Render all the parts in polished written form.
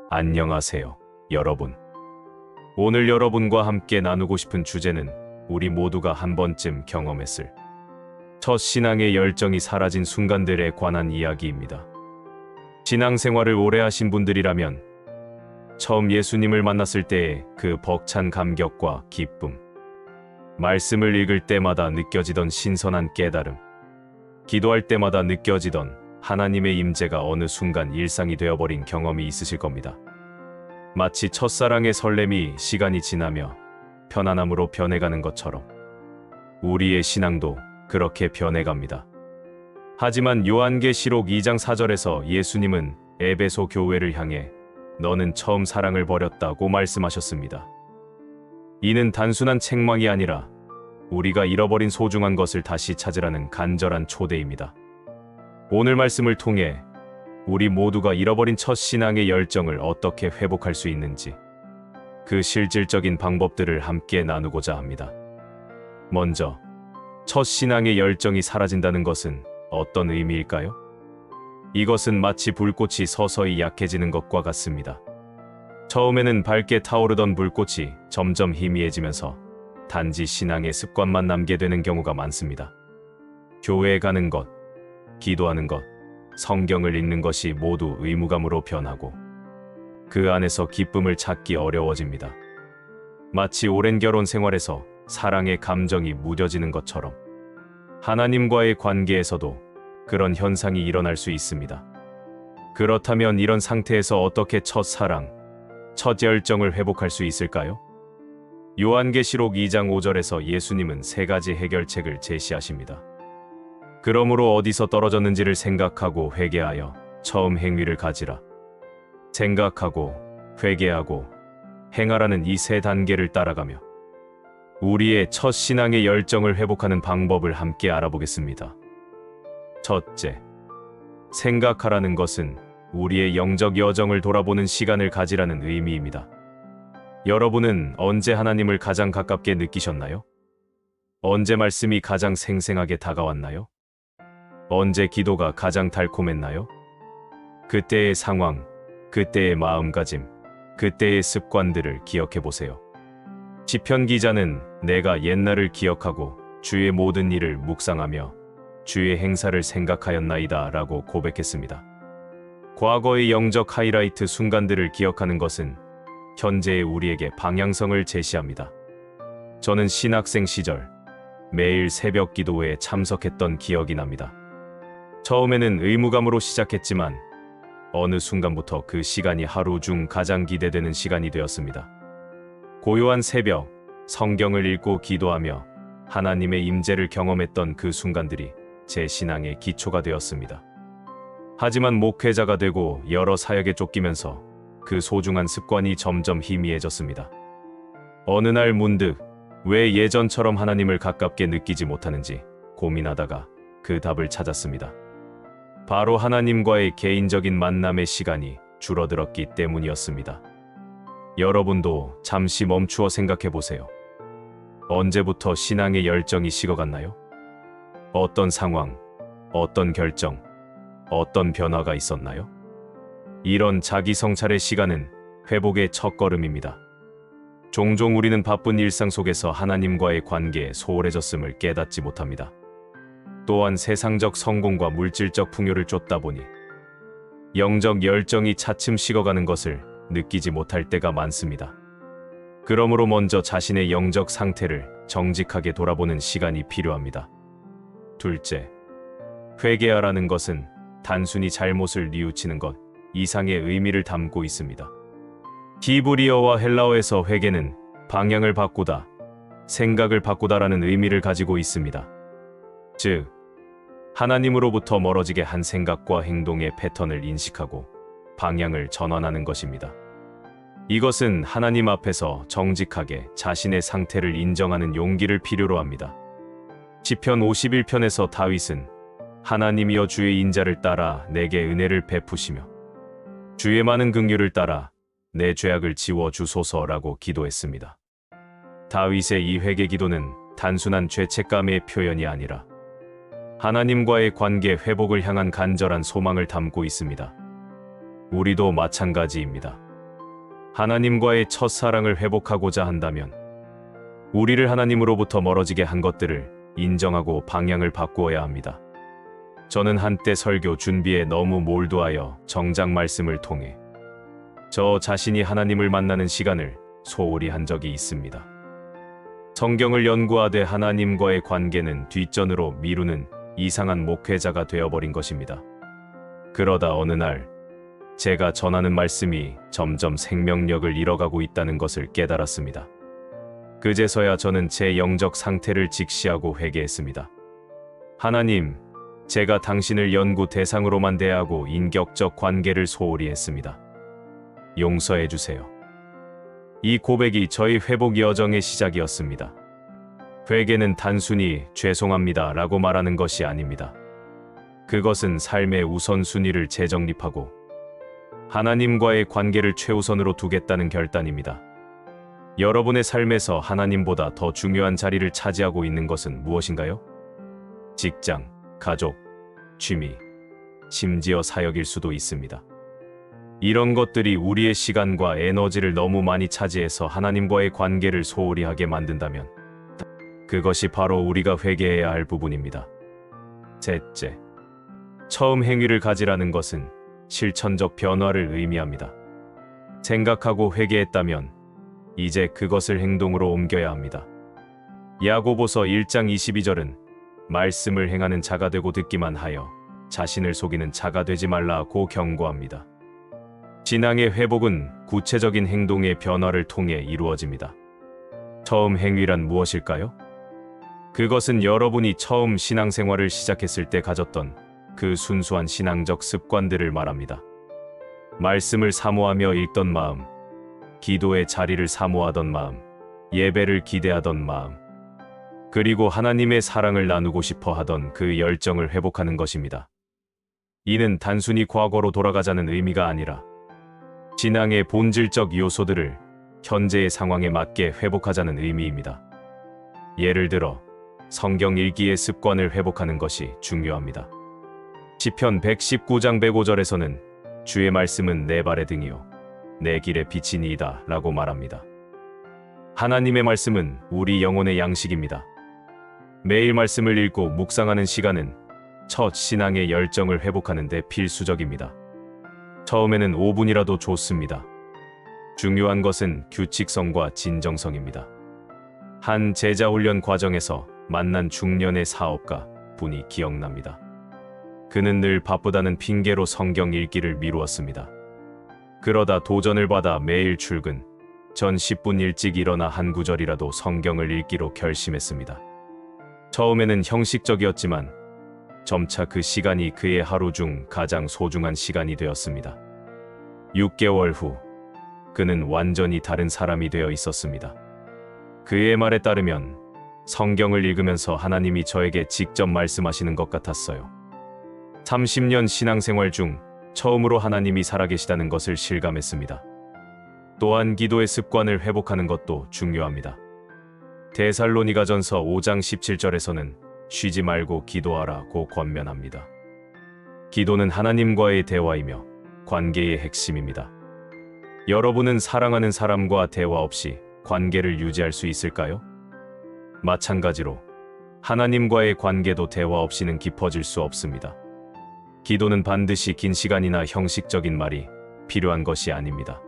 안녕하세요, 여러분. 오늘 여러분과 함께 나누고 싶은 주제는 우리 모두가 한 번쯤 경험했을 첫 신앙의 열정이 사라진 순간들에 관한 이야기입니다. 신앙생활을 오래 하신 분들이라면 처음 예수님을 만났을 때의 그 벅찬 감격과 기쁨, 말씀을 읽을 때마다 느껴지던 신선한 깨달음, 기도할 때마다 느껴지던 하나님의 임재가 어느 순간 일상이 되어버린 경험이 있으실 겁니다. 마치 첫사랑의 설렘이 시간이 지나며 편안함으로 변해가는 것처럼 우리의 신앙도 그렇게 변해갑니다. 하지만 요한계시록 2장 4절에서 예수님은 에베소 교회를 향해 너는 처음 사랑을 버렸다고 말씀하셨습니다. 이는 단순한 책망이 아니라 우리가 잃어버린 소중한 것을 다시 찾으라는 간절한 초대입니다. 오늘 말씀을 통해 우리 모두가 잃어버린 첫 신앙의 열정을 어떻게 회복할 수 있는지 그 실질적인 방법들을 함께 나누고자 합니다. 먼저, 첫 신앙의 열정이 사라진다는 것은 어떤 의미일까요? 이것은 마치 불꽃이 서서히 약해지는 것과 같습니다. 처음에는 밝게 타오르던 불꽃이 점점 희미해지면서 단지 신앙의 습관만 남게 되는 경우가 많습니다. 교회에 가는 것, 기도하는 것, 성경을 읽는 것이 모두 의무감으로 변하고 그 안에서 기쁨을 찾기 어려워집니다. 마치 오랜 결혼 생활에서 사랑의 감정이 무뎌지는 것처럼 하나님과의 관계에서도 그런 현상이 일어날 수 있습니다. 그렇다면 이런 상태에서 어떻게 첫 사랑, 첫 열정을 회복할 수 있을까요? 요한계시록 2장 5절에서 예수님은 세 가지 해결책을 제시하십니다. 그러므로 어디서 떨어졌는지를 생각하고 회개하여 처음 행위를 가지라. 생각하고 회개하고 행하라는 이 세 단계를 따라가며 우리의 첫 신앙의 열정을 회복하는 방법을 함께 알아보겠습니다. 첫째, 생각하라는 것은 우리의 영적 여정을 돌아보는 시간을 가지라는 의미입니다. 여러분은 언제 하나님을 가장 가깝게 느끼셨나요? 언제 말씀이 가장 생생하게 다가왔나요? 언제 기도가 가장 달콤했나요? 그때의 상황, 그때의 마음가짐, 그때의 습관들을 기억해 보세요. 시편 기자는 내가 옛날을 기억하고 주의 모든 일을 묵상하며 주의 행사를 생각하였나이다 라고 고백했습니다. 과거의 영적 하이라이트 순간들을 기억하는 것은 현재의 우리에게 방향성을 제시합니다. 저는 신학생 시절 매일 새벽 기도회에 참석했던 기억이 납니다. 처음에는 의무감으로 시작했지만 어느 순간부터 그 시간이 하루 중 가장 기대되는 시간이 되었습니다. 고요한 새벽, 성경을 읽고 기도하며 하나님의 임재를 경험했던 그 순간들이 제 신앙의 기초가 되었습니다. 하지만 목회자가 되고 여러 사역에 쫓기면서 그 소중한 습관이 점점 희미해졌습니다. 어느 날 문득 왜 예전처럼 하나님을 가깝게 느끼지 못하는지 고민하다가 그 답을 찾았습니다. 바로 하나님과의 개인적인 만남의 시간이 줄어들었기 때문이었습니다. 여러분도 잠시 멈추어 생각해 보세요. 언제부터 신앙의 열정이 식어갔나요? 어떤 상황, 어떤 결정, 어떤 변화가 있었나요? 이런 자기 성찰의 시간은 회복의 첫걸음입니다. 종종 우리는 바쁜 일상 속에서 하나님과의 관계에 소홀해졌음을 깨닫지 못합니다. 또한 세상적 성공과 물질적 풍요를 쫓다 보니 영적 열정이 차츰 식어가는 것을 느끼지 못할 때가 많습니다. 그러므로 먼저 자신의 영적 상태를 정직하게 돌아보는 시간이 필요합니다. 둘째, 회개하라는 것은 단순히 잘못을 뉘우치는 것 이상의 의미를 담고 있습니다. 히브리어와 헬라어에서 회개는 방향을 바꾸다, 생각을 바꾸다라는 의미를 가지고 있습니다. 즉, 하나님으로부터 멀어지게 한 생각과 행동의 패턴을 인식하고 방향을 전환하는 것입니다. 이것은 하나님 앞에서 정직하게 자신의 상태를 인정하는 용기를 필요로 합니다. 시편 51편에서 다윗은 하나님이여 주의 인자를 따라 내게 은혜를 베푸시며 주의 많은 긍휼을 따라 내 죄악을 지워 주소서라고 기도했습니다. 다윗의 이 회개 기도는 단순한 죄책감의 표현이 아니라 하나님과의 관계 회복을 향한 간절한 소망을 담고 있습니다. 우리도 마찬가지입니다. 하나님과의 첫사랑을 회복하고자 한다면 우리를 하나님으로부터 멀어지게 한 것들을 인정하고 방향을 바꾸어야 합니다. 저는 한때 설교 준비에 너무 몰두하여 정작 말씀을 통해 저 자신이 하나님을 만나는 시간을 소홀히 한 적이 있습니다. 성경을 연구하되 하나님과의 관계는 뒷전으로 미루는 이상한 목회자가 되어버린 것입니다. 그러다 어느 날 제가 전하는 말씀이 점점 생명력을 잃어가고 있다는 것을 깨달았습니다. 그제서야 저는 제 영적 상태를 직시하고 회개했습니다. 하나님, 제가 당신을 연구 대상으로만 대하고 인격적 관계를 소홀히 했습니다. 용서해 주세요. 이 고백이 저희 회복 여정의 시작이었습니다. 회개는 단순히 죄송합니다 라고 말하는 것이 아닙니다. 그것은 삶의 우선순위를 재정립하고 하나님과의 관계를 최우선으로 두겠다는 결단입니다. 여러분의 삶에서 하나님보다 더 중요한 자리를 차지하고 있는 것은 무엇인가요? 직장, 가족, 취미, 심지어 사역일 수도 있습니다. 이런 것들이 우리의 시간과 에너지를 너무 많이 차지해서 하나님과의 관계를 소홀히 하게 만든다면 그것이 바로 우리가 회개해야 할 부분입니다. 셋째, 처음 행위를 가지라는 것은 실천적 변화를 의미합니다. 생각하고 회개했다면 이제 그것을 행동으로 옮겨야 합니다. 야고보서 1장 22절은 말씀을 행하는 자가 되고 듣기만 하여 자신을 속이는 자가 되지 말라고 경고합니다. 신앙의 회복은 구체적인 행동의 변화를 통해 이루어집니다. 처음 행위란 무엇일까요? 그것은 여러분이 처음 신앙생활을 시작했을 때 가졌던 그 순수한 신앙적 습관들을 말합니다. 말씀을 사모하며 읽던 마음, 기도의 자리를 사모하던 마음, 예배를 기대하던 마음, 그리고 하나님의 사랑을 나누고 싶어 하던 그 열정을 회복하는 것입니다. 이는 단순히 과거로 돌아가자는 의미가 아니라 신앙의 본질적 요소들을 현재의 상황에 맞게 회복하자는 의미입니다. 예를 들어 성경 읽기의 습관을 회복하는 것이 중요합니다. 시편 119장 105절에서는 주의 말씀은 내 발의 등이요 내 길의 빛이니이다 라고 말합니다. 하나님의 말씀은 우리 영혼의 양식입니다. 매일 말씀을 읽고 묵상하는 시간은 첫 신앙의 열정을 회복하는 데 필수적입니다. 처음에는 5분이라도 좋습니다. 중요한 것은 규칙성과 진정성입니다. 한 제자 훈련 과정에서 만난 중년의 사업가 분이 기억납니다. 그는 늘 바쁘다는 핑계로 성경 읽기를 미루었습니다. 그러다 도전을 받아 매일 출근 전 10분 일찍 일어나 한 구절이라도 성경을 읽기로 결심했습니다. 처음에는 형식적이었지만 점차 그 시간이 그의 하루 중 가장 소중한 시간이 되었습니다. 6개월 후 그는 완전히 다른 사람이 되어 있었습니다. 그의 말에 따르면 성경을 읽으면서 하나님이 저에게 직접 말씀하시는 것 같았어요. 30년 신앙생활 중 처음으로 하나님이 살아계시다는 것을 실감했습니다. 또한 기도의 습관을 회복하는 것도 중요합니다. 데살로니가전서 5장 17절에서는 쉬지 말고 기도하라고 권면합니다. 기도는 하나님과의 대화이며 관계의 핵심입니다. 여러분은 사랑하는 사람과 대화 없이 관계를 유지할 수 있을까요? 마찬가지로 하나님과의 관계도 대화 없이는 깊어질 수 없습니다. 기도는 반드시 긴 시간이나 형식적인 말이 필요한 것이 아닙니다.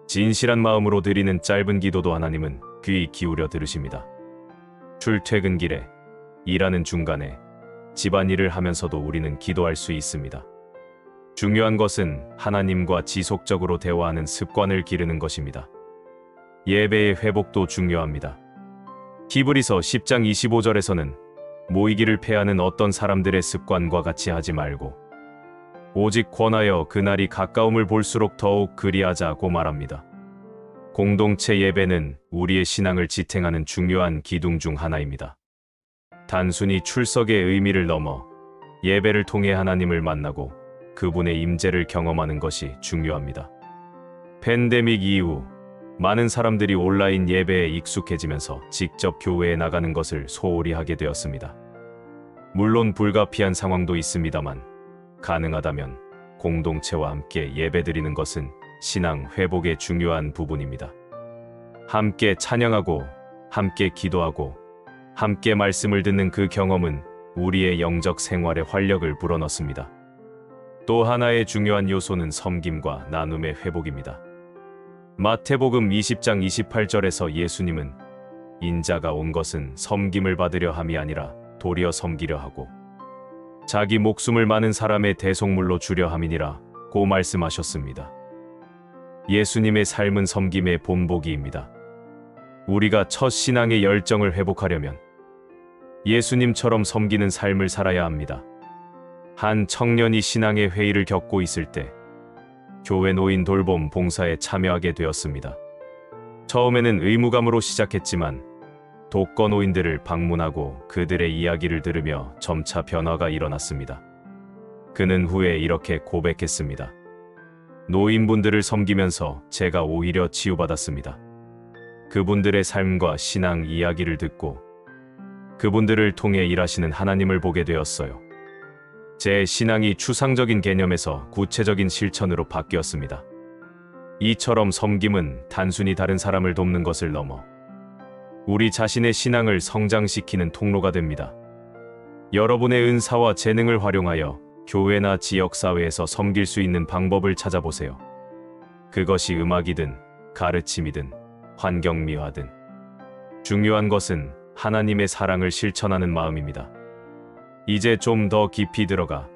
진실한 마음으로 드리는 짧은 기도도 하나님은 귀 기울여 들으십니다. 출퇴근길에, 일하는 중간에, 집안일을 하면서도 우리는 기도할 수 있습니다. 중요한 것은 하나님과 지속적으로 대화하는 습관을 기르는 것입니다. 예배의 회복도 중요합니다. 히브리서 10장 25절에서는 모이기를 패하는 어떤 사람들의 습관과 같이 하지 말고 오직 권하여 그날이 가까움을 볼수록 더욱 그리하자고 말합니다. 공동체 예배는 우리의 신앙을 지탱하는 중요한 기둥 중 하나입니다. 단순히 출석의 의미를 넘어 예배를 통해 하나님을 만나고 그분의 임재를 경험하는 것이 중요합니다. 팬데믹 이후 많은 사람들이 온라인 예배에 익숙해지면서 직접 교회에 나가는 것을 소홀히 하게 되었습니다. 물론 불가피한 상황도 있습니다만 가능하다면 공동체와 함께 예배드리는 것은 신앙 회복의 중요한 부분입니다. 함께 찬양하고, 함께 기도하고, 함께 말씀을 듣는 그 경험은 우리의 영적 생활에 활력을 불어넣습니다. 또 하나의 중요한 요소는 섬김과 나눔의 회복입니다. 마태복음 20장 28절에서 예수님은 인자가 온 것은 섬김을 받으려 함이 아니라 도리어 섬기려 하고 자기 목숨을 많은 사람의 대속물로 주려 함이니라 고 말씀하셨습니다. 예수님의 삶은 섬김의 본보기입니다. 우리가 첫 신앙의 열정을 회복하려면 예수님처럼 섬기는 삶을 살아야 합니다. 한 청년이 신앙의 회의를 겪고 있을 때 교회 노인 돌봄 봉사에 참여하게 되었습니다. 처음에는 의무감으로 시작했지만 독거노인들을 방문하고 그들의 이야기를 들으며 점차 변화가 일어났습니다. 그는 후에 이렇게 고백했습니다. 노인분들을 섬기면서 제가 오히려 치유받았습니다. 그분들의 삶과 신앙 이야기를 듣고 그분들을 통해 일하시는 하나님을 보게 되었어요. 제 신앙이 추상적인 개념에서 구체적인 실천으로 바뀌었습니다. 이처럼 섬김은 단순히 다른 사람을 돕는 것을 넘어 우리 자신의 신앙을 성장시키는 통로가 됩니다. 여러분의 은사와 재능을 활용하여 교회나 지역사회에서 섬길 수 있는 방법을 찾아보세요. 그것이 음악이든 가르침이든 환경미화든 중요한 것은 하나님의 사랑을 실천하는 마음입니다. 이제 좀 더 깊이 들어가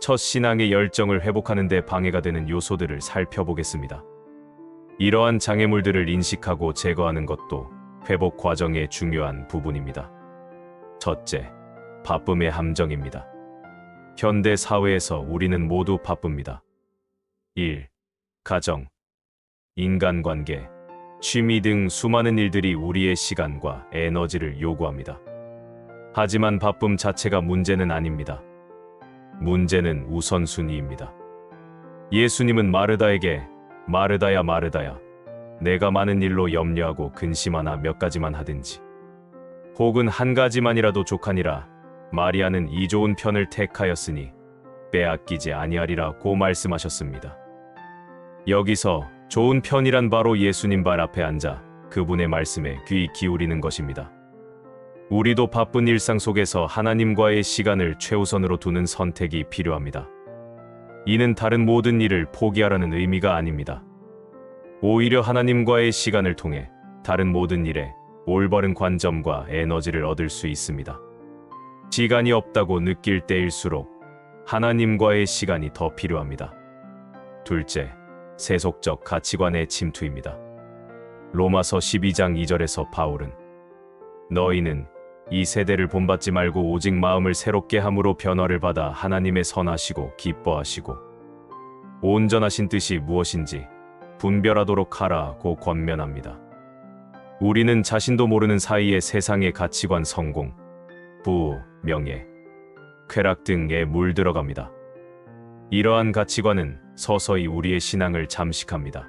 첫 신앙의 열정을 회복하는 데 방해가 되는 요소들을 살펴보겠습니다. 이러한 장애물들을 인식하고 제거하는 것도 회복 과정의 중요한 부분입니다. 첫째, 바쁨의 함정입니다. 현대 사회에서 우리는 모두 바쁩니다. 일, 가정, 인간관계, 취미 등 수많은 일들이 우리의 시간과 에너지를 요구합니다. 하지만 바쁨 자체가 문제는 아닙니다. 문제는 우선순위입니다. 예수님은 마르다에게 마르다야 마르다야 내가 많은 일로 염려하고 근심하나 몇 가지만 하든지 혹은 한 가지만이라도 족하니라 마리아는 이 좋은 편을 택하였으니 빼앗기지 아니하리라 고 말씀하셨습니다. 여기서 좋은 편이란 바로 예수님 발 앞에 앉아 그분의 말씀에 귀 기울이는 것입니다. 우리도 바쁜 일상 속에서 하나님과의 시간을 최우선으로 두는 선택이 필요합니다. 이는 다른 모든 일을 포기하라는 의미가 아닙니다. 오히려 하나님과의 시간을 통해 다른 모든 일에 올바른 관점과 에너지를 얻을 수 있습니다. 시간이 없다고 느낄 때일수록 하나님과의 시간이 더 필요합니다. 둘째, 세속적 가치관의 침투입니다. 로마서 12장 2절에서 바울은 너희는 이 세대를 본받지 말고 오직 마음을 새롭게 함으로 변화를 받아 하나님의 선하시고 기뻐하시고 온전하신 뜻이 무엇인지 분별하도록 하라고 권면합니다. 우리는 자신도 모르는 사이에 세상의 가치관, 성공, 부호, 명예, 쾌락 등에 물들어갑니다. 이러한 가치관은 서서히 우리의 신앙을 잠식합니다.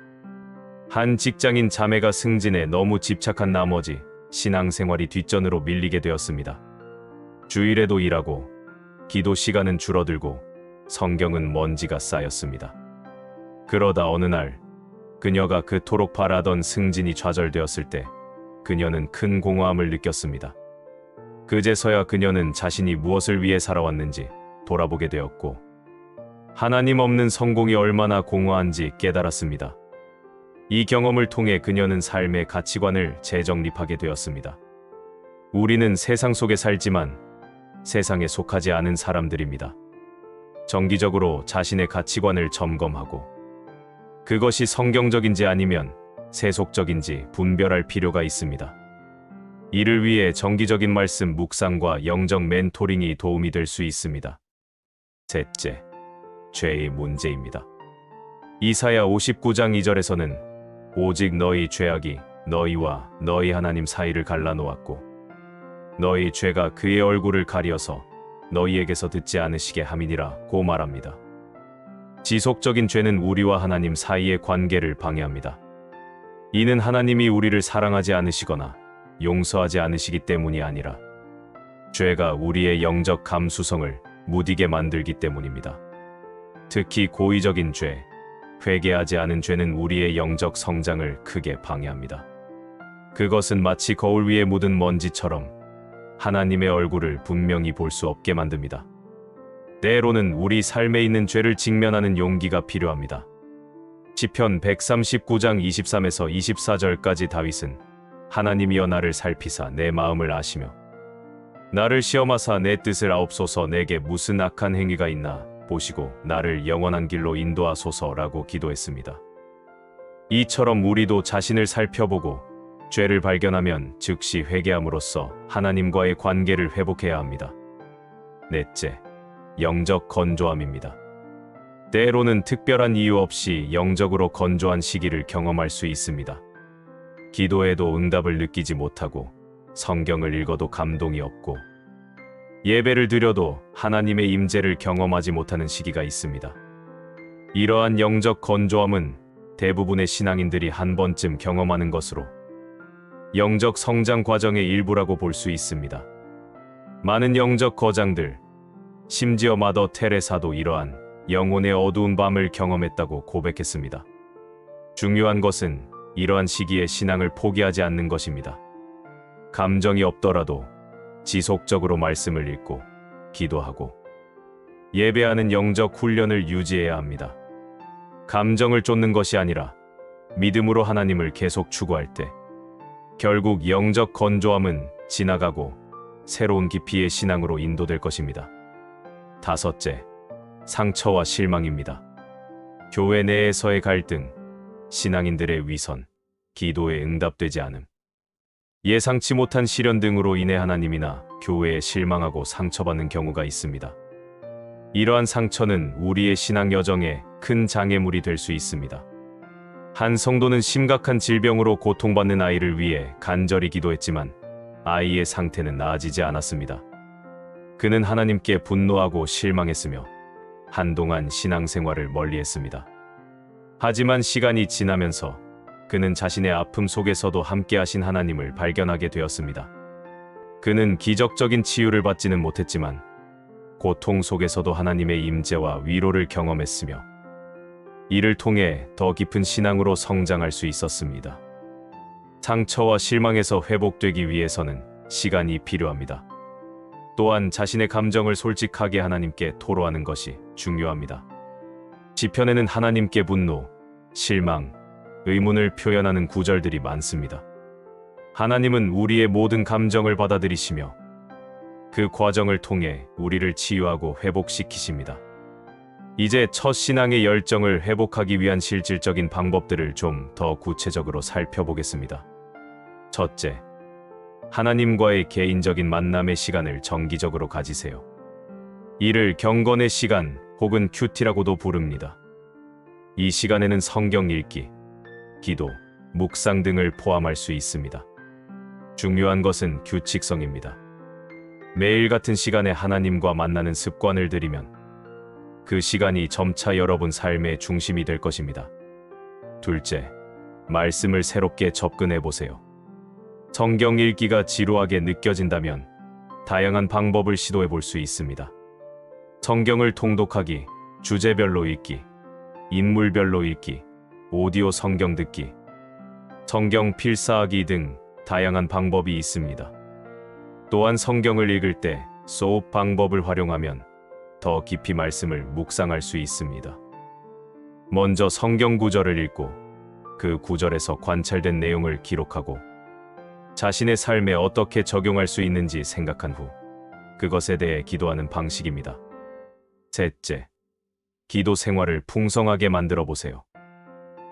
한 직장인 자매가 승진에 너무 집착한 나머지 신앙생활이 뒷전으로 밀리게 되었습니다. 주일에도 일하고 기도 시간은 줄어들고 성경은 먼지가 쌓였습니다. 그러다 어느 날 그녀가 그토록 바라던 승진이 좌절되었을 때 그녀는 큰 공허함을 느꼈습니다. 그제서야 그녀는 자신이 무엇을 위해 살아왔는지 돌아보게 되었고 하나님 없는 성공이 얼마나 공허한지 깨달았습니다. 이 경험을 통해 그녀는 삶의 가치관을 재정립하게 되었습니다. 우리는 세상 속에 살지만 세상에 속하지 않은 사람들입니다. 정기적으로 자신의 가치관을 점검하고 그것이 성경적인지 아니면 세속적인지 분별할 필요가 있습니다. 이를 위해 정기적인 말씀 묵상과 영적 멘토링이 도움이 될 수 있습니다. 셋째, 죄의 문제입니다. 이사야 59장 2절에서는 오직 너희 죄악이 너희와 너희 하나님 사이를 갈라놓았고 너희 죄가 그의 얼굴을 가리어서 너희에게서 듣지 않으시게 함이니라 고 말합니다. 지속적인 죄는 우리와 하나님 사이의 관계를 방해합니다. 이는 하나님이 우리를 사랑하지 않으시거나 용서하지 않으시기 때문이 아니라 죄가 우리의 영적 감수성을 무디게 만들기 때문입니다. 특히 고의적인 죄, 회개하지 않은 죄는 우리의 영적 성장을 크게 방해합니다. 그것은 마치 거울 위에 묻은 먼지처럼 하나님의 얼굴을 분명히 볼 수 없게 만듭니다. 때로는 우리 삶에 있는 죄를 직면하는 용기가 필요합니다. 시편 139장 23에서 24절까지 다윗은 하나님이여 나를 살피사 내 마음을 아시며 나를 시험하사 내 뜻을 아옵소서. 내게 무슨 악한 행위가 있나 보시고 나를 영원한 길로 인도하소서라고 기도했습니다. 이처럼 우리도 자신을 살펴보고 죄를 발견하면 즉시 회개함으로써 하나님과의 관계를 회복해야 합니다. 넷째, 영적 건조함입니다. 때로는 특별한 이유 없이 영적으로 건조한 시기를 경험할 수 있습니다. 기도해도 응답을 느끼지 못하고 성경을 읽어도 감동이 없고 예배를 드려도 하나님의 임재를 경험하지 못하는 시기가 있습니다. 이러한 영적 건조함은 대부분의 신앙인들이 한 번쯤 경험하는 것으로 영적 성장 과정의 일부라고 볼 수 있습니다. 많은 영적 거장들, 심지어 마더 테레사도 이러한 영혼의 어두운 밤을 경험했다고 고백했습니다. 중요한 것은 이러한 시기에 신앙을 포기하지 않는 것입니다. 감정이 없더라도 지속적으로 말씀을 읽고 기도하고 예배하는 영적 훈련을 유지해야 합니다. 감정을 쫓는 것이 아니라 믿음으로 하나님을 계속 추구할 때 결국 영적 건조함은 지나가고 새로운 깊이의 신앙으로 인도될 것입니다. 다섯째, 상처와 실망입니다. 교회 내에서의 갈등, 신앙인들의 위선, 기도에 응답되지 않음, 예상치 못한 시련 등으로 인해 하나님이나 교회에 실망하고 상처받는 경우가 있습니다. 이러한 상처는 우리의 신앙 여정에 큰 장애물이 될 수 있습니다. 한 성도는 심각한 질병으로 고통받는 아이를 위해 간절히 기도했지만 아이의 상태는 나아지지 않았습니다. 그는 하나님께 분노하고 실망했으며 한동안 신앙생활을 멀리했습니다. 하지만 시간이 지나면서 그는 자신의 아픔 속에서도 함께하신 하나님을 발견하게 되었습니다. 그는 기적적인 치유를 받지는 못했지만 고통 속에서도 하나님의 임재와 위로를 경험했으며 이를 통해 더 깊은 신앙으로 성장할 수 있었습니다. 상처와 실망에서 회복되기 위해서는 시간이 필요합니다. 또한 자신의 감정을 솔직하게 하나님께 토로하는 것이 중요합니다. 시편에는 하나님께 분노, 실망, 의문을 표현하는 구절들이 많습니다. 하나님은 우리의 모든 감정을 받아들이시며 그 과정을 통해 우리를 치유하고 회복시키십니다. 이제 첫 신앙의 열정을 회복하기 위한 실질적인 방법들을 좀 더 구체적으로 살펴보겠습니다. 첫째, 하나님과의 개인적인 만남의 시간을 정기적으로 가지세요. 이를 경건의 시간 혹은 큐티라고도 부릅니다. 이 시간에는 성경 읽기, 기도, 묵상 등을 포함할 수 있습니다. 중요한 것은 규칙성입니다. 매일 같은 시간에 하나님과 만나는 습관을 들이면 그 시간이 점차 여러분 삶의 중심이 될 것입니다. 둘째, 말씀을 새롭게 접근해 보세요. 성경 읽기가 지루하게 느껴진다면 다양한 방법을 시도해 볼 수 있습니다. 성경을 통독하기, 주제별로 읽기, 인물별로 읽기, 오디오 성경 듣기, 성경 필사하기 등 다양한 방법이 있습니다. 또한 성경을 읽을 때 소흡 방법을 활용하면 더 깊이 말씀을 묵상할 수 있습니다. 먼저 성경 구절을 읽고 그 구절에서 관찰된 내용을 기록하고 자신의 삶에 어떻게 적용할 수 있는지 생각한 후 그것에 대해 기도하는 방식입니다. 셋째, 기도 생활을 풍성하게 만들어 보세요.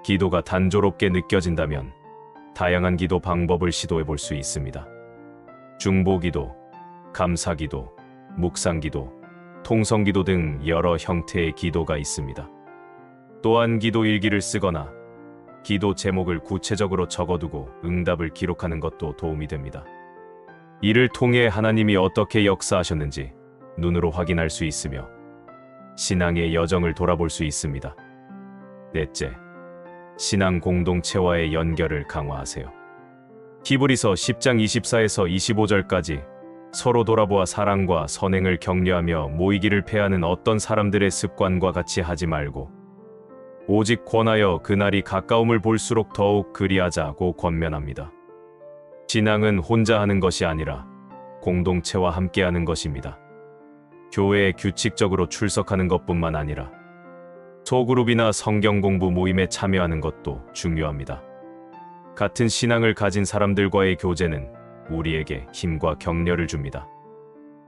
기도가 단조롭게 느껴진다면 다양한 기도 방법을 시도해 볼 수 있습니다. 중보기도, 감사기도, 묵상기도, 통성기도 등 여러 형태의 기도가 있습니다. 또한 기도 일기를 쓰거나 기도 제목을 구체적으로 적어두고 응답을 기록하는 것도 도움이 됩니다. 이를 통해 하나님이 어떻게 역사하셨는지 눈으로 확인할 수 있으며 신앙의 여정을 돌아볼 수 있습니다. 넷째, 신앙 공동체와의 연결을 강화하세요. 히브리서 10장 24에서 25절까지 서로 돌아보아 사랑과 선행을 격려하며 모이기를 패하는 어떤 사람들의 습관과 같이 하지 말고 오직 권하여 그날이 가까움을 볼수록 더욱 그리하자고 권면합니다. 신앙은 혼자 하는 것이 아니라 공동체와 함께하는 것입니다. 교회에 규칙적으로 출석하는 것뿐만 아니라 소그룹이나 성경 공부 모임에 참여하는 것도 중요합니다. 같은 신앙을 가진 사람들과의 교제는 우리에게 힘과 격려를 줍니다.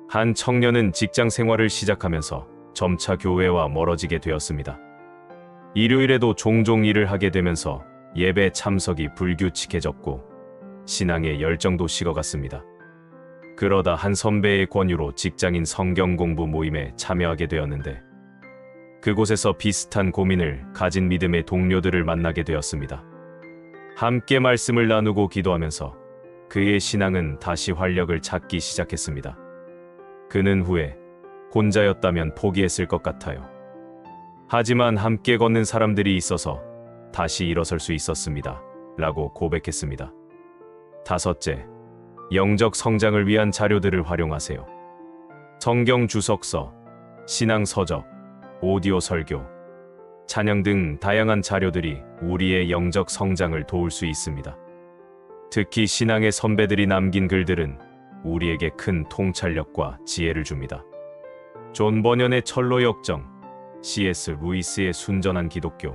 한 청년은 직장 생활을 시작하면서 점차 교회와 멀어지게 되었습니다. 일요일에도 종종 일을 하게 되면서 예배 참석이 불규칙해졌고 신앙의 열정도 식어갔습니다. 그러다 한 선배의 권유로 직장인 성경 공부 모임에 참여하게 되었는데 그곳에서 비슷한 고민을 가진 믿음의 동료들을 만나게 되었습니다. 함께 말씀을 나누고 기도하면서 그의 신앙은 다시 활력을 찾기 시작했습니다. 그는 후에 혼자였다면 포기했을 것 같아요. 하지만 함께 걷는 사람들이 있어서 다시 일어설 수 있었습니다. 라고 고백했습니다. 다섯째, 영적 성장을 위한 자료들을 활용하세요. 성경 주석서, 신앙 서적, 오디오 설교, 찬양 등 다양한 자료들이 우리의 영적 성장을 도울 수 있습니다. 특히 신앙의 선배들이 남긴 글들은 우리에게 큰 통찰력과 지혜를 줍니다. 존 버년의 철로 역정, C.S. 루이스의 순전한 기독교,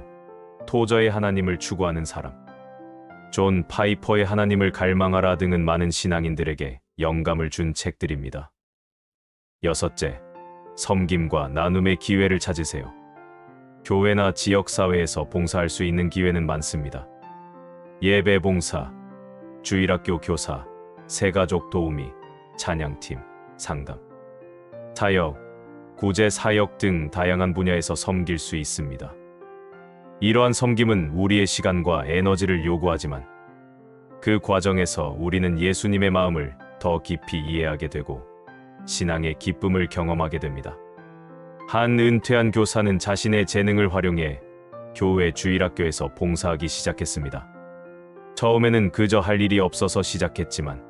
토저의 하나님을 추구하는 사람, 존 파이퍼의 하나님을 갈망하라 등은 많은 신앙인들에게 영감을 준 책들입니다. 여섯째, 섬김과 나눔의 기회를 찾으세요. 교회나 지역사회에서 봉사할 수 있는 기회는 많습니다. 예배 봉사, 주일학교 교사, 새가족 도우미, 찬양팀, 상담, 사역, 구제 사역 등 다양한 분야에서 섬길 수 있습니다. 이러한 섬김은 우리의 시간과 에너지를 요구하지만 그 과정에서 우리는 예수님의 마음을 더 깊이 이해하게 되고 신앙의 기쁨을 경험하게 됩니다. 한 은퇴한 교사는 자신의 재능을 활용해 교회 주일학교에서 봉사하기 시작했습니다. 처음에는 그저 할 일이 없어서 시작했지만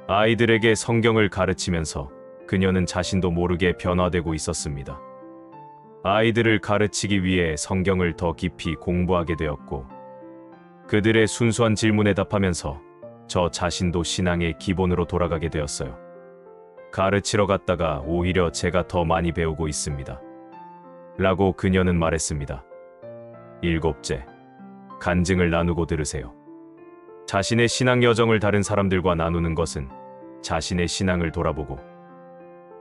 아이들에게 성경을 가르치면서 그녀는 자신도 모르게 변화되고 있었습니다. 아이들을 가르치기 위해 성경을 더 깊이 공부하게 되었고 그들의 순수한 질문에 답하면서 저 자신도 신앙의 기본으로 돌아가게 되었어요. 가르치러 갔다가 오히려 제가 더 많이 배우고 있습니다. 라고 그녀는 말했습니다. 일곱째, 간증을 나누고 들으세요. 자신의 신앙 여정을 다른 사람들과 나누는 것은 자신의 신앙을 돌아보고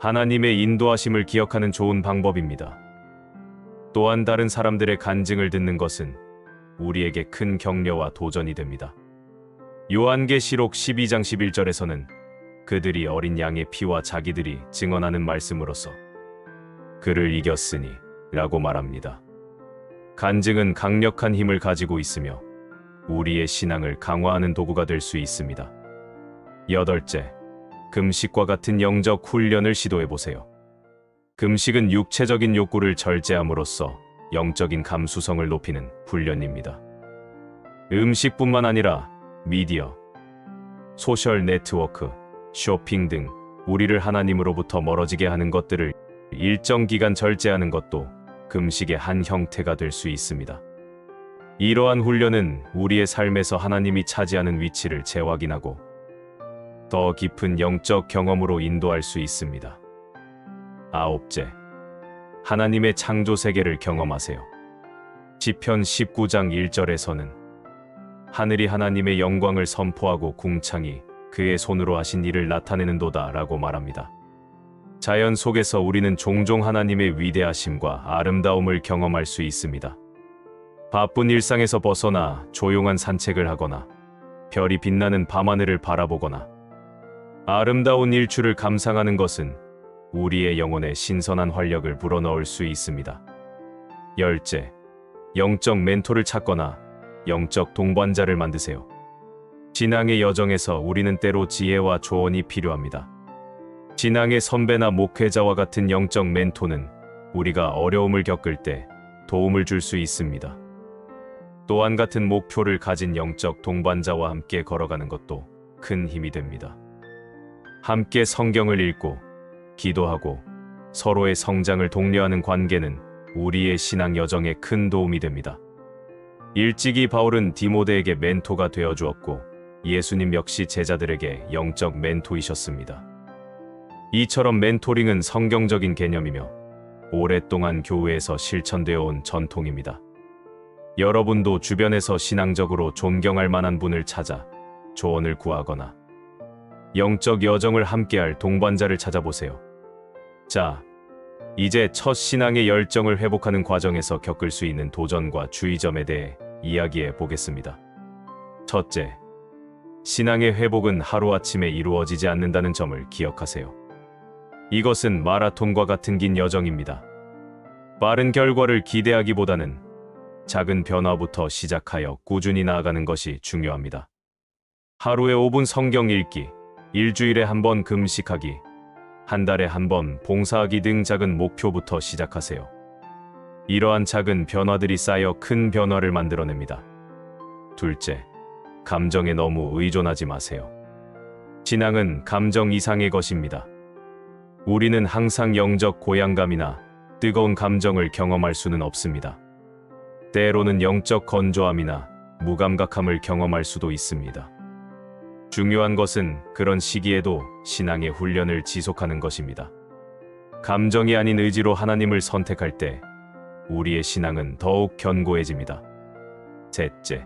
하나님의 인도하심을 기억하는 좋은 방법입니다. 또한 다른 사람들의 간증을 듣는 것은 우리에게 큰 격려와 도전이 됩니다. 요한계시록 12장 11절에서는 그들이 어린 양의 피와 자기들이 증언하는 말씀으로써 그를 이겼으니 라고 말합니다. 간증은 강력한 힘을 가지고 있으며 우리의 신앙을 강화하는 도구가 될 수 있습니다. 여덟째, 금식과 같은 영적 훈련을 시도해보세요. 금식은 육체적인 욕구를 절제함으로써 영적인 감수성을 높이는 훈련입니다. 음식뿐만 아니라 미디어, 소셜 네트워크, 쇼핑 등 우리를 하나님으로부터 멀어지게 하는 것들을 일정 기간 절제하는 것도 금식의 한 형태가 될 수 있습니다. 이러한 훈련은 우리의 삶에서 하나님이 차지하는 위치를 재확인하고 더 깊은 영적 경험으로 인도할 수 있습니다. 아홉째, 하나님의 창조 세계를 경험하세요. 시편 19장 1절에서는 하늘이 하나님의 영광을 선포하고 궁창이 그의 손으로 하신 일을 나타내는도다 라고 말합니다. 자연 속에서 우리는 종종 하나님의 위대하심과 아름다움을 경험할 수 있습니다. 바쁜 일상에서 벗어나 조용한 산책을 하거나 별이 빛나는 밤하늘을 바라보거나 아름다운 일출을 감상하는 것은 우리의 영혼에 신선한 활력을 불어넣을 수 있습니다. 열째, 영적 멘토를 찾거나 영적 동반자를 만드세요. 신앙의 여정에서 우리는 때로 지혜와 조언이 필요합니다. 신앙의 선배나 목회자와 같은 영적 멘토는 우리가 어려움을 겪을 때 도움을 줄 수 있습니다. 또한 같은 목표를 가진 영적 동반자와 함께 걸어가는 것도 큰 힘이 됩니다. 함께 성경을 읽고 기도하고 서로의 성장을 독려하는 관계는 우리의 신앙 여정에 큰 도움이 됩니다. 일찍이 바울은 디모데에게 멘토가 되어 주었고 예수님 역시 제자들에게 영적 멘토이셨습니다. 이처럼 멘토링은 성경적인 개념이며 오랫동안 교회에서 실천되어 온 전통입니다. 여러분도 주변에서 신앙적으로 존경할 만한 분을 찾아 조언을 구하거나 영적 여정을 함께할 동반자를 찾아보세요. 자, 이제 첫 신앙의 열정을 회복하는 과정에서 겪을 수 있는 도전과 주의점에 대해 이야기해 보겠습니다. 첫째, 신앙의 회복은 하루아침에 이루어지지 않는다는 점을 기억하세요. 이것은 마라톤과 같은 긴 여정입니다. 빠른 결과를 기대하기보다는 작은 변화부터 시작하여 꾸준히 나아가는 것이 중요합니다. 하루에 5분 성경 읽기, 일주일에 한 번 금식하기, 한 달에 한 번 봉사하기 등 작은 목표부터 시작하세요. 이러한 작은 변화들이 쌓여 큰 변화를 만들어냅니다. 둘째, 감정에 너무 의존하지 마세요. 신앙은 감정 이상의 것입니다. 우리는 항상 영적 고향감이나 뜨거운 감정을 경험할 수는 없습니다. 때로는 영적 건조함이나 무감각함을 경험할 수도 있습니다. 중요한 것은 그런 시기에도 신앙의 훈련을 지속하는 것입니다. 감정이 아닌 의지로 하나님을 선택할 때 우리의 신앙은 더욱 견고해집니다. 셋째,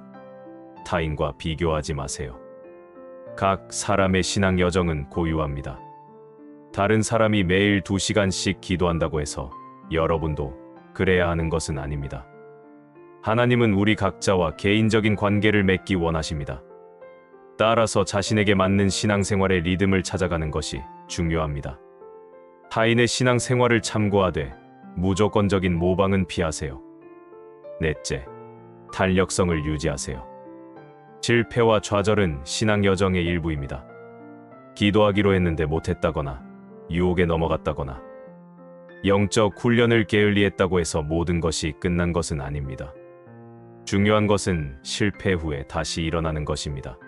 타인과 비교하지 마세요. 각 사람의 신앙 여정은 고유합니다. 다른 사람이 매일 2시간씩 기도한다고 해서 여러분도 그래야 하는 것은 아닙니다. 하나님은 우리 각자와 개인적인 관계를 맺기 원하십니다. 따라서 자신에게 맞는 신앙생활의 리듬을 찾아가는 것이 중요합니다. 타인의 신앙생활을 참고하되 무조건적인 모방은 피하세요. 넷째, 탄력성을 유지하세요. 실패와 좌절은 신앙 여정의 일부입니다. 기도하기로 했는데 못했다거나 유혹에 넘어갔다거나 영적 훈련을 게을리했다고 해서 모든 것이 끝난 것은 아닙니다. 중요한 것은 실패 후에 다시 일어나는 것입니다.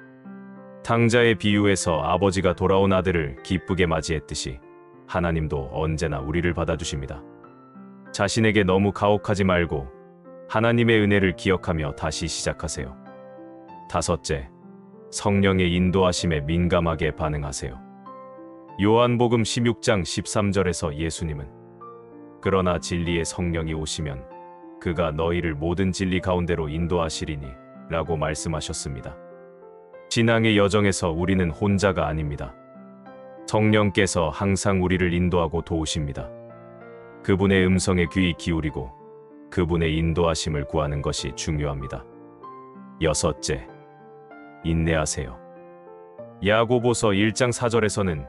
탕자의 비유에서 아버지가 돌아온 아들을 기쁘게 맞이했듯이 하나님도 언제나 우리를 받아주십니다. 자신에게 너무 가혹하지 말고 하나님의 은혜를 기억하며 다시 시작하세요. 다섯째, 성령의 인도하심에 민감하게 반응하세요. 요한복음 16장 13절에서 예수님은 그러나 진리의 성령이 오시면 그가 너희를 모든 진리 가운데로 인도하시리니 라고 말씀하셨습니다. 신앙의 여정에서 우리는 혼자가 아닙니다. 성령께서 항상 우리를 인도하고 도우십니다. 그분의 음성에 귀 기울이고 그분의 인도하심을 구하는 것이 중요합니다. 여섯째, 인내하세요. 야고보서 1장 4절에서는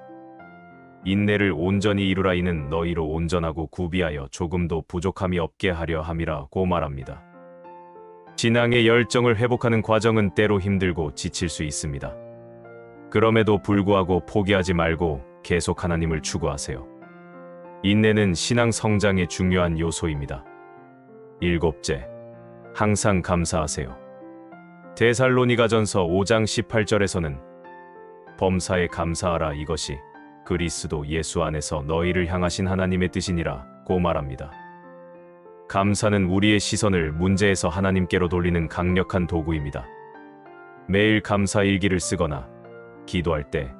인내를 온전히 이루라 이는 너희로 온전하고 구비하여 조금도 부족함이 없게 하려 함이라고 말합니다. 신앙의 열정을 회복하는 과정은 때로 힘들고 지칠 수 있습니다. 그럼에도 불구하고 포기하지 말고 계속 하나님을 추구하세요. 인내는 신앙 성장의 중요한 요소입니다. 일곱째, 항상 감사하세요. 데살로니가전서 5장 18절에서는 범사에 감사하라 이것이 그리스도 예수 안에서 너희를 향하신 하나님의 뜻이니라고 말합니다. 감사는 우리의 시선을 문제에서 하나님께로 돌리는 강력한 도구입니다. 매일 감사 일기를 쓰거나 기도할 때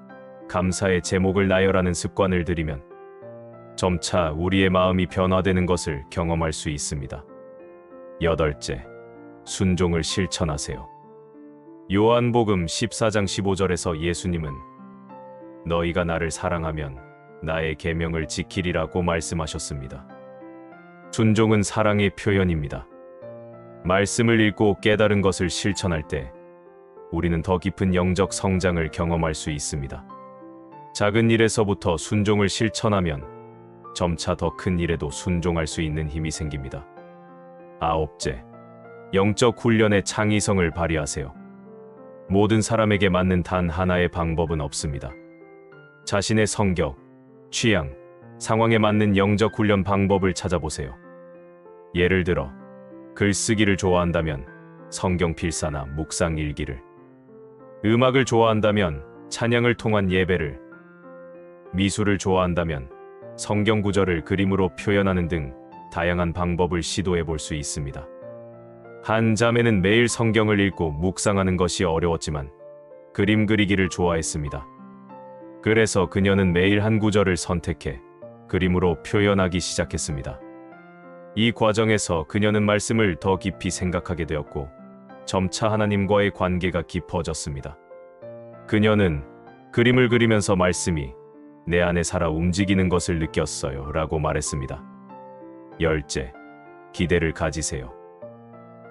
감사의 제목을 나열하는 습관을 들이면 점차 우리의 마음이 변화되는 것을 경험할 수 있습니다. 여덟째, 순종을 실천하세요. 요한복음 14장 15절에서 예수님은 너희가 나를 사랑하면 나의 계명을 지키리라고 말씀하셨습니다. 순종은 사랑의 표현입니다. 말씀을 읽고 깨달은 것을 실천할 때 우리는 더 깊은 영적 성장을 경험할 수 있습니다. 작은 일에서부터 순종을 실천하면 점차 더 큰 일에도 순종할 수 있는 힘이 생깁니다. 아홉째, 영적 훈련의 창의성을 발휘하세요. 모든 사람에게 맞는 단 하나의 방법은 없습니다. 자신의 성격, 취향, 상황에 맞는 영적 훈련 방법을 찾아보세요. 예를 들어, 글쓰기를 좋아한다면 성경 필사나 묵상 일기를, 음악을 좋아한다면 찬양을 통한 예배를, 미술을 좋아한다면 성경 구절을 그림으로 표현하는 등 다양한 방법을 시도해 볼 수 있습니다. 한 자매는 매일 성경을 읽고 묵상하는 것이 어려웠지만 그림 그리기를 좋아했습니다. 그래서 그녀는 매일 한 구절을 선택해 그림으로 표현하기 시작했습니다. 이 과정에서 그녀는 말씀을 더 깊이 생각하게 되었고 점차 하나님과의 관계가 깊어졌습니다. 그녀는 그림을 그리면서 말씀이 내 안에 살아 움직이는 것을 느꼈어요 라고 말했습니다. 열째, 기대를 가지세요.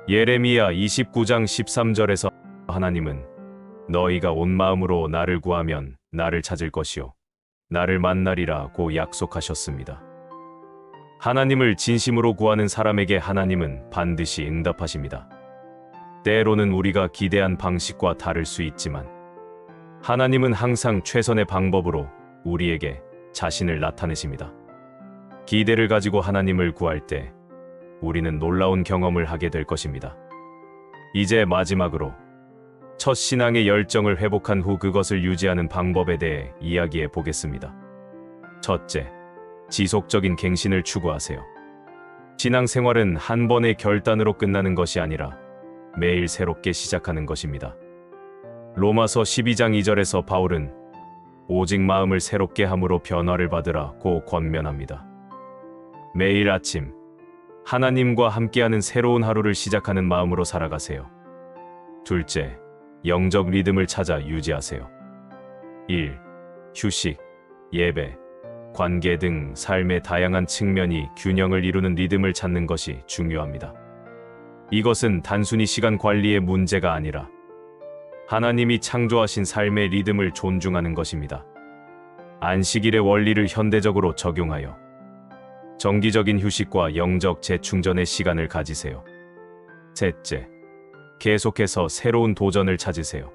예레미야 29장 13절에서 하나님은 너희가 온 마음으로 나를 구하면 나를 찾을 것이요 나를 만나리라고 약속하셨습니다. 하나님을 진심으로 구하는 사람에게 하나님은 반드시 응답하십니다. 때로는 우리가 기대한 방식과 다를 수 있지만 하나님은 항상 최선의 방법으로 우리에게 자신을 나타내십니다. 기대를 가지고 하나님을 구할 때 우리는 놀라운 경험을 하게 될 것입니다. 이제 마지막으로 첫 신앙의 열정을 회복한 후 그것을 유지하는 방법에 대해 이야기해 보겠습니다. 첫째, 지속적인 갱신을 추구하세요. 신앙생활은 한 번의 결단으로 끝나는 것이 아니라 매일 새롭게 시작하는 것입니다. 로마서 12장 2절에서 바울은 오직 마음을 새롭게 함으로 변화를 받으라고 권면합니다. 매일 아침 하나님과 함께하는 새로운 하루를 시작하는 마음으로 살아가세요. 둘째, 영적 리듬을 찾아 유지하세요. 1. 휴식, 예배, 관계 등 삶의 다양한 측면이 균형을 이루는 리듬을 찾는 것이 중요합니다. 이것은 단순히 시간 관리의 문제가 아니라 하나님이 창조하신 삶의 리듬을 존중하는 것입니다. 안식일의 원리를 현대적으로 적용하여 정기적인 휴식과 영적 재충전의 시간을 가지세요. 셋째, 계속해서 새로운 도전을 찾으세요.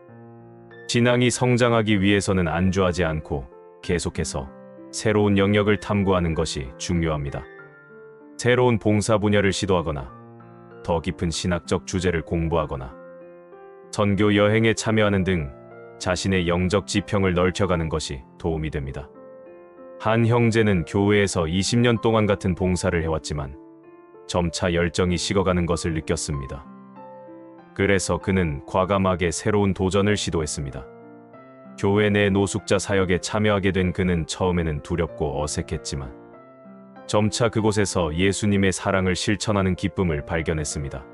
신앙이 성장하기 위해서는 안주하지 않고 계속해서 새로운 영역을 탐구하는 것이 중요합니다. 새로운 봉사 분야를 시도하거나 더 깊은 신학적 주제를 공부하거나 선교 여행에 참여하는 등 자신의 영적 지평을 넓혀가는 것이 도움이 됩니다. 한 형제는 교회에서 20년 동안 같은 봉사를 해왔지만 점차 열정이 식어가는 것을 느꼈습니다. 그래서 그는 과감하게 새로운 도전을 시도했습니다. 교회 내 노숙자 사역에 참여하게 된 그는 처음에는 두렵고 어색했지만 점차 그곳에서 예수님의 사랑을 실천하는 기쁨을 발견했습니다.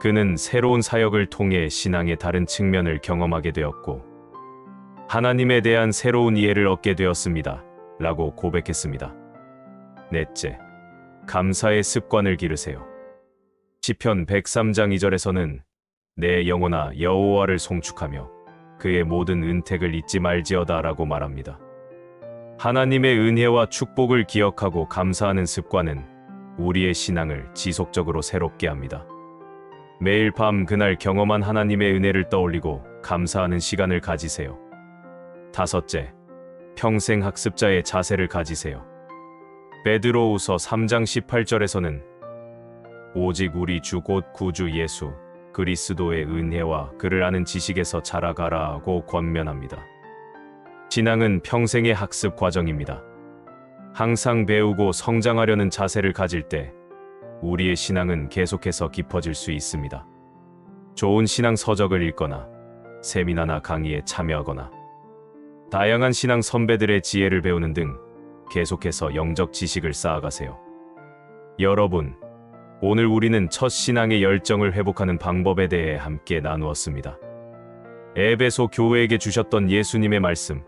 그는 새로운 사역을 통해 신앙의 다른 측면을 경험하게 되었고 하나님에 대한 새로운 이해를 얻게 되었습니다. 라고 고백했습니다. 넷째, 감사의 습관을 기르세요. 시편 103장 2절에서는 내 영혼아 여호와를 송축하며 그의 모든 은택을 잊지 말지어다 라고 말합니다. 하나님의 은혜와 축복을 기억하고 감사하는 습관은 우리의 신앙을 지속적으로 새롭게 합니다. 매일 밤 그날 경험한 하나님의 은혜를 떠올리고 감사하는 시간을 가지세요. 다섯째, 평생 학습자의 자세를 가지세요. 베드로후서 3장 18절에서는 오직 우리 주 곧 구주 예수 그리스도의 은혜와 그를 아는 지식에서 자라가라고 권면합니다. 신앙은 평생의 학습 과정입니다. 항상 배우고 성장하려는 자세를 가질 때 우리의 신앙은 계속해서 깊어질 수 있습니다. 좋은 신앙 서적을 읽거나 세미나나 강의에 참여하거나 다양한 신앙 선배들의 지혜를 배우는 등 계속해서 영적 지식을 쌓아가세요. 여러분, 오늘 우리는 첫 신앙의 열정을 회복하는 방법에 대해 함께 나누었습니다. 에베소 교회에게 주셨던 예수님의 말씀,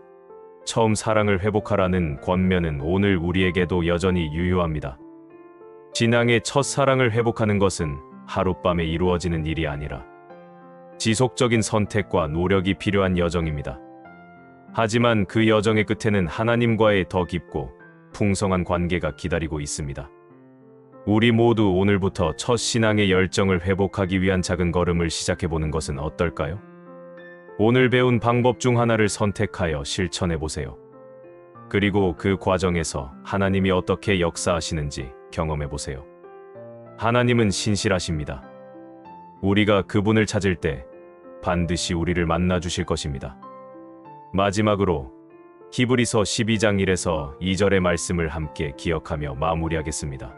처음 사랑을 회복하라는 권면은 오늘 우리에게도 여전히 유효합니다. 신앙의 첫 사랑을 회복하는 것은 하룻밤에 이루어지는 일이 아니라 지속적인 선택과 노력이 필요한 여정입니다. 하지만 그 여정의 끝에는 하나님과의 더 깊고 풍성한 관계가 기다리고 있습니다. 우리 모두 오늘부터 첫 신앙의 열정을 회복하기 위한 작은 걸음을 시작해보는 것은 어떨까요? 오늘 배운 방법 중 하나를 선택하여 실천해 보세요. 그리고 그 과정에서 하나님이 어떻게 역사하시는지 경험해 보세요. 하나님은 신실하십니다. 우리가 그분을 찾을 때 반드시 우리를 만나 주실 것입니다. 마지막으로 히브리서 12장 1에서 2절의 말씀을 함께 기억하며 마무리하겠습니다.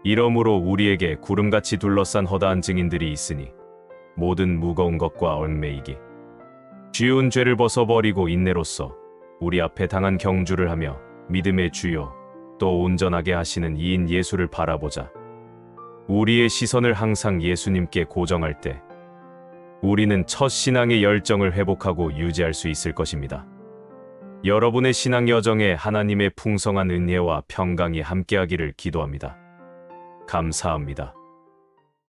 이러므로 우리에게 구름같이 둘러싼 허다한 증인들이 있으니 모든 무거운 것과 얽매이기 쉬운 죄를 벗어버리고 인내로써 우리 앞에 당한 경주를 하며 믿음의 주요 또 온전하게 하시는 이인 예수를 바라보자. 우리의 시선을 항상 예수님께 고정할 때 우리는 첫 신앙의 열정을 회복하고 유지할 수 있을 것입니다. 여러분의 신앙 여정에 하나님의 풍성한 은혜와 평강이 함께하기를 기도합니다. 감사합니다.